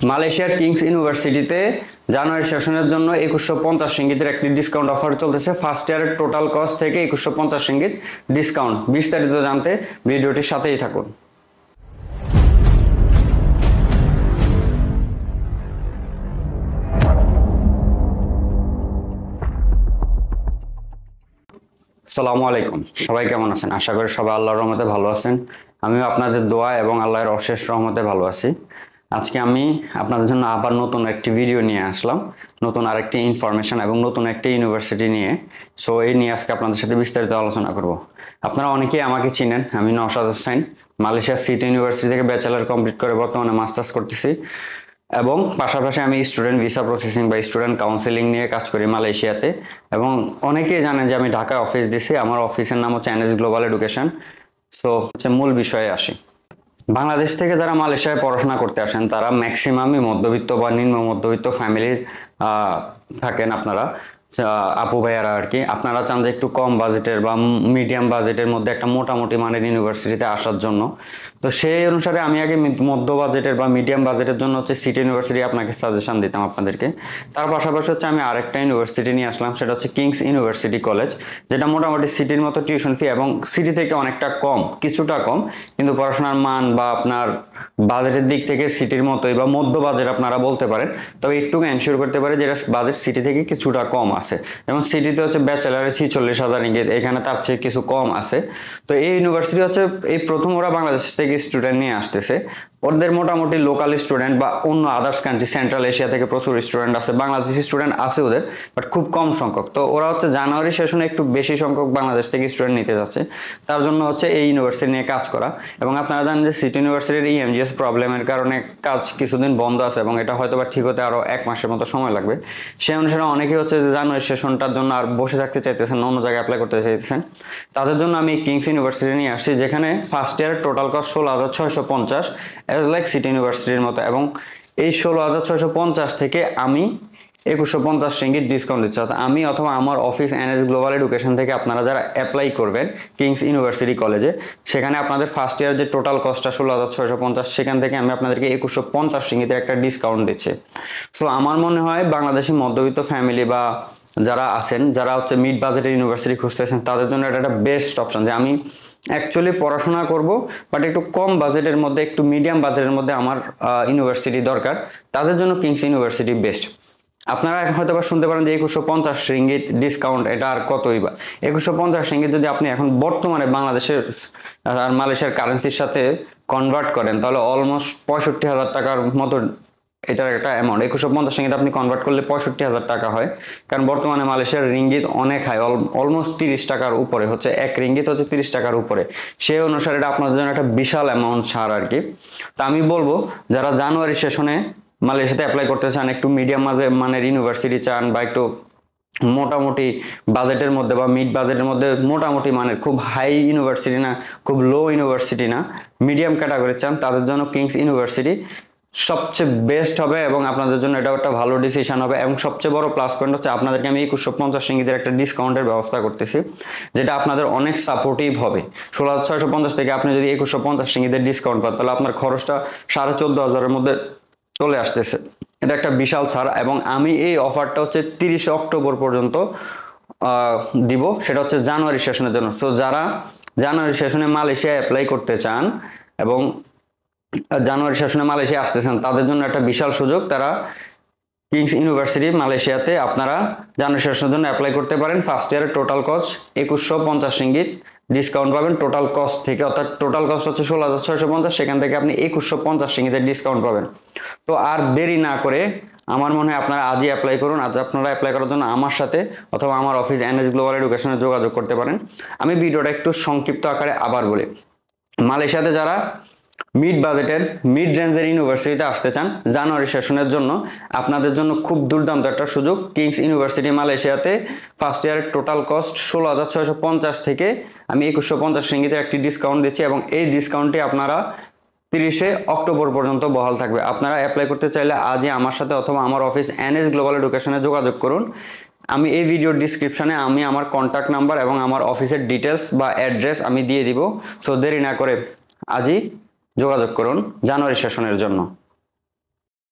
মালয়েশিয়ার কিংস ইউনিভার্সিটিতে জানুয়ারি সেশনের জন্য 2150 রিঙ্গিতের একটি ডিসকাউন্ট অফার চলতেছে। ফার্স্ট ইয়ারের টোটাল কস্ট থেকে 2150 রিঙ্গিত ডিসকাউন্ট। বিস্তারিত জানতে ভিডিওটির সাথেই থাকুন। আসসালামু আলাইকুম, সবাই কেমন আছেন? আশা করি সবাই আল্লাহর রহমতে ভালো আছেন। আমিও আপনাদের দোয়া এবং আল্লাহর অশেষ রহমতে ভালো আছি। আজকে আমি আপনাদের জন্য আবার নতুন একটি ভিডিও নিয়ে আসলাম, নতুন আরেকটি ইনফরমেশন এবং নতুন একটি ইউনিভার্সিটি নিয়ে। সো এই নিয়ে আজকে আপনাদের সাথে বিস্তারিত আলোচনা করব। আপনারা অনেকেই আমাকে চিনেন, আমি নওশাদ হোসেন, মালয়েশিয়ার সিটি ইউনিভার্সিটি থেকে ব্যাচেলর কমপ্লিট করে বর্তমানে মাস্টার্স করতেছি এবং পাশাপাশি আমি স্টুডেন্ট ভিসা প্রসেসিং বা স্টুডেন্ট কাউন্সিলিং নিয়ে কাজ করি মালয়েশিয়াতে। এবং অনেকেই জানেন যে আমি ঢাকায় অফিস দিছি, আমার অফিসের নাম হচ্ছে এনএস গ্লোবাল এডুকেশন। সো হচ্ছে মূল বিষয়ে আসি। বাংলাদেশ থেকে যারা মালয়েশিয়ায় পড়াশোনা করতে আসেন তারা ম্যাক্সিমামই মধ্যবিত্ত বা নিম্ন মধ্যবিত্ত ফ্যামিলির থাকেন আপনারা আপু ভাইয়ারা আর কি। আপনারা চান যে একটু কম বাজেটের বা মিডিয়াম বাজেটের মধ্যে একটা মোটামুটি মানের ইউনিভার্সিটিতে আসার জন্য। তো সেই অনুসারে আমি আগে মধ্য বাজেটের বা মিডিয়াম বাজেটের জন্য হচ্ছে সিটি ইউনিভার্সিটি আপনাকে সাজেশন দিতাম আপনাদেরকে। তার পাশাপাশি হচ্ছে আমি আরেকটা ইউনিভার্সিটি নিয়ে আসলাম, সেটা হচ্ছে কিংস ইউনিভার্সিটি কলেজ, যেটা মোটামুটি সিটির মতো টিউশন ফি এবং সিটি থেকে অনেকটা কম, কিছুটা কম, কিন্তু পড়াশোনার মান বা আপনার বাজেটের দিক থেকে সিটির মতোই বা মধ্য বাজেট আপনারা বলতে পারেন। তবে একটু এনশিওর করতে পারে যেটা বাজেট সিটি থেকে কিছুটা কম আছে। যেমন সিটিতে হচ্ছে ব্যাচেলারে 46,000 রিঙ্গিত, এখানে তার চেয়ে কিছু কম আছে। তো এই ইউনিভার্সিটি হচ্ছে এই প্রথম ওরা বাংলাদেশ থেকে স্টুডেন্ট নিয়ে আসতেছে। ওদের মোটামুটি লোকাল স্টুডেন্ট বা অন্য আদার্স কান্ট্রি সেন্ট্রাল এশিয়া থেকে প্রচুর স্টুডেন্ট আছে, বাংলাদেশি স্টুডেন্ট আছে ওদের, বাট খুব কম সংখ্যক। তো ওরা হচ্ছে জানুয়ারি সেশনে একটু বেশি সংখ্যক বাংলাদেশ থেকে স্টুডেন্ট নিতে যাচ্ছে, তার জন্য হচ্ছে এই ইউনিভার্সিটি নিয়ে কাজ করা। এবং আপনারা জানেন যে সিটি ইউনিভার্সিটির ইএমজিএস প্রবলেমের কারণে কাজ কিছুদিন বন্ধ আছে এবং এটা হয়তো বা ঠিক হতে আরও 1 মাসের মতো সময় লাগবে। সেই অনুসারে অনেকেই হচ্ছে যে জানুয়ারি সেশনটার জন্য আর বসে থাকতে চাইতেছেন, অন্য জায়গায় অ্যাপ্লাই করতে চাইতেছেন। তাদের জন্য আমি কিংস ইউনিভার্সিটি নিয়ে আসছি, যেখানে ফার্স্ট ইয়ারের total cost 16,650 as like city ইউনিভার্সিটির মতো। এবং এই 16,650 থেকে আমি 2150 রিঙ্গিত ডিসকাউন্ট দিচ্ছি। আমি অথবা আমার অফিস এনএস গ্লোবাল এডুকেশন থেকে আপনারা যারা অ্যাপ্লাই করবেন কিংস ইউনিভার্সিটি কলেজে, সেখানে আপনাদের ফার্স্ট ইয়ার যে টোটাল কস্টটা 16,650, সেখান থেকে আমি আপনাদেরকে 2150 রিঙ্গিতের একটা ডিসকাউন্ট দিচ্ছি। সো আমার মনে হয় বাংলাদেশি মধ্যবিত্ত ফ্যামিলি বা যারা আছেন, যারা হচ্ছে মিড বাজেটের ইউনিভার্সিটি খুঁজতেছেন, তাদের জন্য এটা একটা বেস্ট অপশন যে আমি অ্যাকচুয়ালি পড়াশোনা করব বাট একটু কম বাজেটের মধ্যে, একটু মিডিয়াম বাজেটের মধ্যে আমার ইউনিভার্সিটি দরকার। তাদের জন্য কিংস ইউনিভার্সিটি বেস্ট। আপনারা হয়তো বা শুনতে পারেন যে 2150 রিঙ্গিত ডিসকাউন্ট, এটা আর কতই বা। 2150 রিঙ্গিত যদি আপনি এখন বর্তমানে বাংলাদেশের আর মালয়েশিয়ার কারেন্সির সাথে কনভার্ট করেন, তাহলে অলমোস্ট 65,000 টাকার মতো এটার একটা অ্যামাউন্ট। 2150 রিঙ্গিত আপনি কনভার্ট করলে 65,000 টাকা হয়, কারণ বর্তমানে মালয়েশিয়ার রিঙ্গিত অনেক হাই, অলমোস্ট 30 টাকার উপরে হচ্ছে, 1 রিঙ্গিত হচ্ছে 30 টাকার উপরে। সেই অনুসারে এটা আপনাদের জন্য একটা বিশাল অ্যামাউন্ট ছাড় আর কি। তা আমি বলবো যারা জানুয়ারি সেশনে মালয়েশিয়াতে অ্যাপ্লাই করতে চান, একটু মিডিয়াম মানের ইউনিভার্সিটি চান বা একটু মোটামুটি বাজেটের মধ্যে বা মিড বাজেটের মধ্যে মোটামুটি মানের, খুব হাই ইউনিভার্সিটি না, খুব লো ইউনিভার্সিটি না, মিডিয়াম ক্যাটাগরি চান, তাদের জন্য কিংস ইউনিভার্সিটি সবচেয়ে বেস্ট হবে এবং আপনাদের জন্য এটা একটা ভালো ডিসিশন হবে। এবং সবচেয়ে বড় প্লাস পয়েন্ট হচ্ছে আপনাদেরকে আমি 2150 রিঙ্গিতের একটা ডিসকাউন্টের ব্যবস্থা করতেছি, যেটা আপনাদের অনেক সাপোর্টিভ হবে। 16,650 থেকে আপনি যদি 2150 রিঙ্গিতের ডিসকাউন্ট পান, তাহলে আপনার খরচটা 14,500-এর মধ্যে চলে আসতেছে। এটা একটা বিশাল ছাড়। এবং আমি এই অফারটা হচ্ছে 30 অক্টোবর পর্যন্ত দিব, সেটা হচ্ছে জানুয়ারি সেশনের জন্য। সো যারা জানুয়ারি সেশনে মালয়েশিয়ায় অ্যাপ্লাই করতে চান এবং জানুয়ারি সেশনে মালয়েশিয়া আসতেছেন, তাদের জন্য একটা বিশাল সুযোগ। তারা কিংস ইউনিভার্সিটি মালয়েশিয়াতে আপনারা জানুয়ারি সেশনের জন্য অ্যাপ্লাই করতে পারেন। ফার্স্ট ইয়ারের টোটাল কস্ট 2150 রিঙ্গিত ডিসকাউন্ট পাবেন টোটাল কস্ট থেকে, অর্থাৎ টোটাল কস্ট হচ্ছে 16,650, সেখান থেকে আপনি 2150 রিঙ্গিতের ডিসকাউন্ট পাবেন। তো আর দেরি না করে আমার মনে হয় আপনারা আজই অ্যাপ্লাই করুন। আজ আপনারা অ্যাপ্লাই করার জন্য আমার সাথে অথবা আমার অফিস এনএস গ্লোবাল এডুকেশনে যোগাযোগ করতে পারেন। আমি ভিডিওটা একটু সংক্ষিপ্ত আকারে আবার বলি। মালয়েশিয়াতে যারা মিড বাজেটের মিড রেঞ্জের ইউনিভার্সিটিতে আসতে চান জানুয়ারি সেশনের জন্য, আপনাদের জন্য খুব দুর্দান্ত একটা সুযোগ। কিংস ইউনিভার্সিটি মালয়েশিয়াতে ফার্স্ট ইয়ারের টোটাল কস্ট 16,650 থেকে আমি 2150 রিঙ্গিতের একটি ডিসকাউন্ট দিচ্ছি এবং এই ডিসকাউন্টটি আপনারা 30 অক্টোবর পর্যন্ত বহাল থাকবে। আপনারা অ্যাপ্লাই করতে চাইলে আজই আমার সাথে অথবা আমার অফিস এনএস গ্লোবাল এডুকেশনে যোগাযোগ করুন। আমি এই ভিডিওর ডিসক্রিপশনে আমি আমার কন্ট্যাক্ট নাম্বার এবং আমার অফিসের ডিটেলস বা অ্যাড্রেস আমি দিয়ে দিব। সো দেরি না করে আজই যোগাযোগ করুন জানুয়ারি সেশনের জন্য।